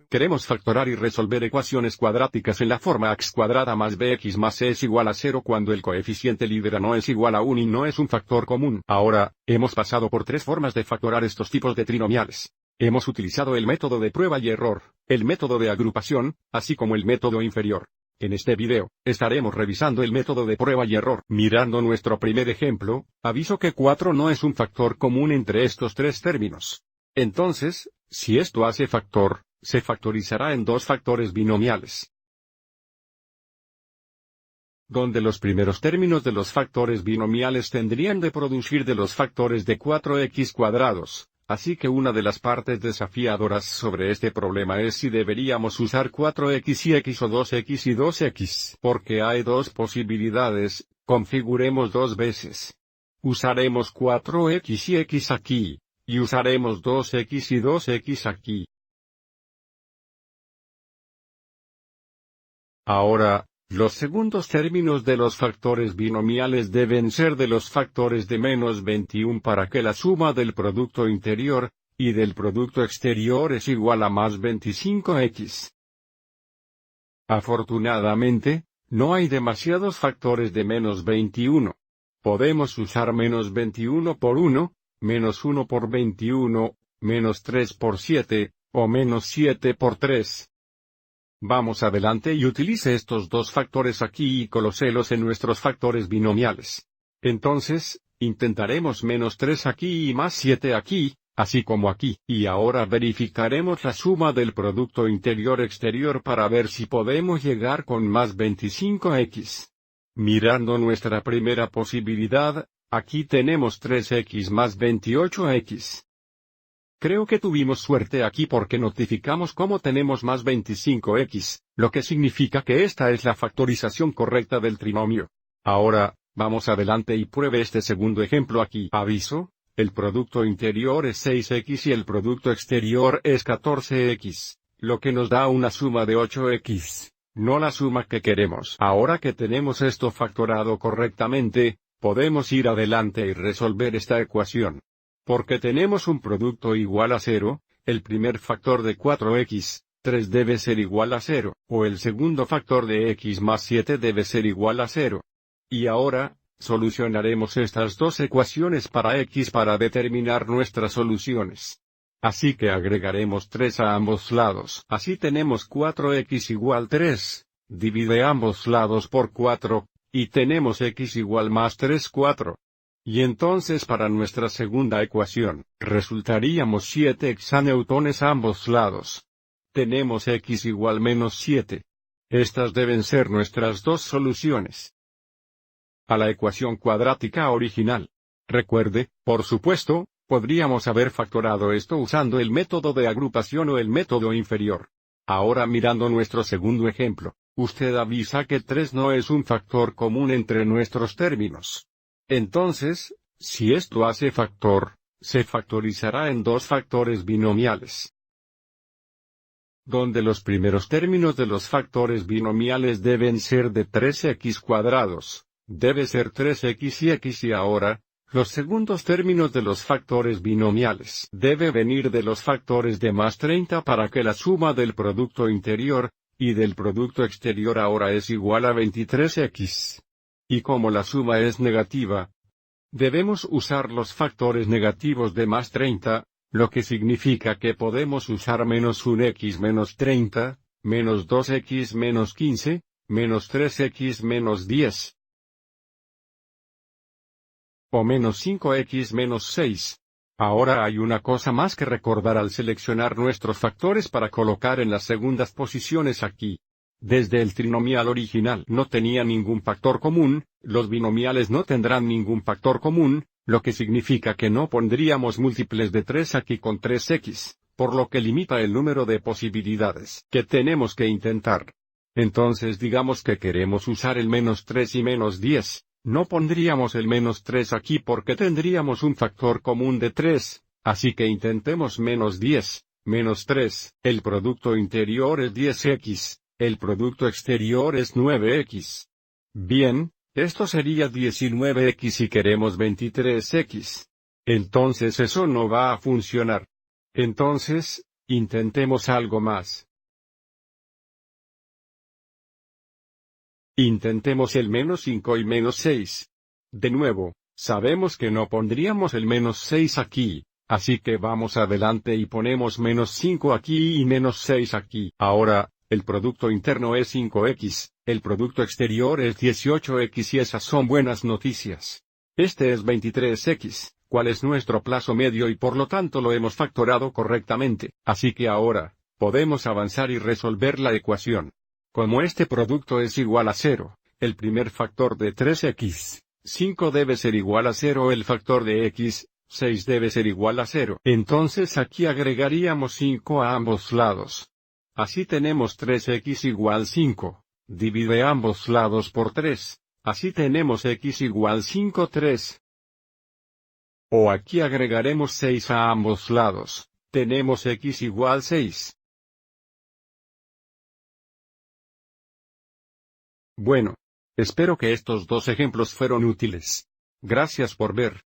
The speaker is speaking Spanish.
Queremos factorar y resolver ecuaciones cuadráticas en la forma x cuadrada más bx más c es igual a 0 cuando el coeficiente líder no es igual a 1 y no es un factor común. Ahora, hemos pasado por tres formas de factorar estos tipos de trinomiales. Hemos utilizado el método de prueba y error, el método de agrupación, así como el método inferior. En este video, estaremos revisando el método de prueba y error. Mirando nuestro primer ejemplo, aviso que 4 no es un factor común entre estos tres términos. Entonces, si esto hace factor, se factorizará en dos factores binomiales, donde los primeros términos de los factores binomiales tendrían de producir de los factores de 4x cuadrados. Así que una de las partes desafiadoras sobre este problema es si deberíamos usar 4x y x o 2x y 2x. Porque hay dos posibilidades, configuremos dos veces. Usaremos 4x y x aquí, y usaremos 2x y 2x aquí. Ahora, los segundos términos de los factores binomiales deben ser de los factores de menos 21 para que la suma del producto interior y del producto exterior es igual a más 25x. Afortunadamente, no hay demasiados factores de menos 21. Podemos usar menos 21 por 1, menos 1 por 21, menos 3 por 7, o menos 7 por 3. Vamos adelante y utilice estos dos factores aquí y colóquelos en nuestros factores binomiales. Entonces, intentaremos menos 3 aquí y más 7 aquí, así como aquí. Y ahora verificaremos la suma del producto interior-exterior para ver si podemos llegar con más 25x. Mirando nuestra primera posibilidad, aquí tenemos 3x más 28x. Creo que tuvimos suerte aquí porque notificamos cómo tenemos más 25x, lo que significa que esta es la factorización correcta del trinomio. Ahora, vamos adelante y pruebe este segundo ejemplo aquí. Aviso, el producto interior es 6x y el producto exterior es 14x, lo que nos da una suma de 8x, no la suma que queremos. Ahora que tenemos esto factorado correctamente, podemos ir adelante y resolver esta ecuación. Porque tenemos un producto igual a 0, el primer factor de 4x, 3 debe ser igual a 0, o el segundo factor de x más 7 debe ser igual a 0. Y ahora, solucionaremos estas dos ecuaciones para x para determinar nuestras soluciones. Así que agregaremos 3 a ambos lados. Así tenemos 4x igual 3, divide ambos lados por 4, y tenemos x igual más 3 4. Y entonces para nuestra segunda ecuación, resultaríamos 7 exaneutones a ambos lados. Tenemos x igual menos 7. Estas deben ser nuestras dos soluciones a la ecuación cuadrática original. Recuerde, por supuesto, podríamos haber factorado esto usando el método de agrupación o el método inferior. Ahora mirando nuestro segundo ejemplo, usted avisa que 3 no es un factor común entre nuestros términos. Entonces, si esto hace factor, se factorizará en dos factores binomiales, donde los primeros términos de los factores binomiales deben ser de 3x cuadrados, debe ser 3x y x y ahora, los segundos términos de los factores binomiales debe venir de los factores de más 30 para que la suma del producto interior y del producto exterior ahora es igual a 23x. Y como la suma es negativa, debemos usar los factores negativos de más 30, lo que significa que podemos usar menos 1x menos 30, menos 2x menos 15, menos 3x menos 10, o menos 5x menos 6. Ahora hay una cosa más que recordar al seleccionar nuestros factores para colocar en las segundas posiciones aquí. Desde el trinomial original no tenía ningún factor común, los binomiales no tendrán ningún factor común, lo que significa que no pondríamos múltiples de 3 aquí con 3x, por lo que limita el número de posibilidades que tenemos que intentar. Entonces digamos que queremos usar el menos 3 y menos 10, no pondríamos el menos 3 aquí porque tendríamos un factor común de 3, así que intentemos menos 10, menos 3, el producto interior es 10x. El producto exterior es 9x. Bien, esto sería 19x si queremos 23x. Entonces eso no va a funcionar. Entonces, intentemos algo más. Intentemos el menos 5 y menos 6. De nuevo, sabemos que no pondríamos el menos 6 aquí, así que vamos adelante y ponemos menos 5 aquí y menos 6 aquí. Ahora, el producto interno es 5x, el producto exterior es 18x y esas son buenas noticias. Este es 23x, cuál es nuestro plazo medio y por lo tanto lo hemos factorado correctamente, así que ahora, podemos avanzar y resolver la ecuación. Como este producto es igual a 0, el primer factor de 3x, 5 debe ser igual a 0, el factor de x, 6 debe ser igual a 0. Entonces aquí agregaríamos 5 a ambos lados. Así tenemos 3x igual 5, divide ambos lados por 3, así tenemos x igual 5 3. O aquí agregaremos 6 a ambos lados, tenemos x igual 6. Bueno, espero que estos dos ejemplos fueron útiles. Gracias por ver.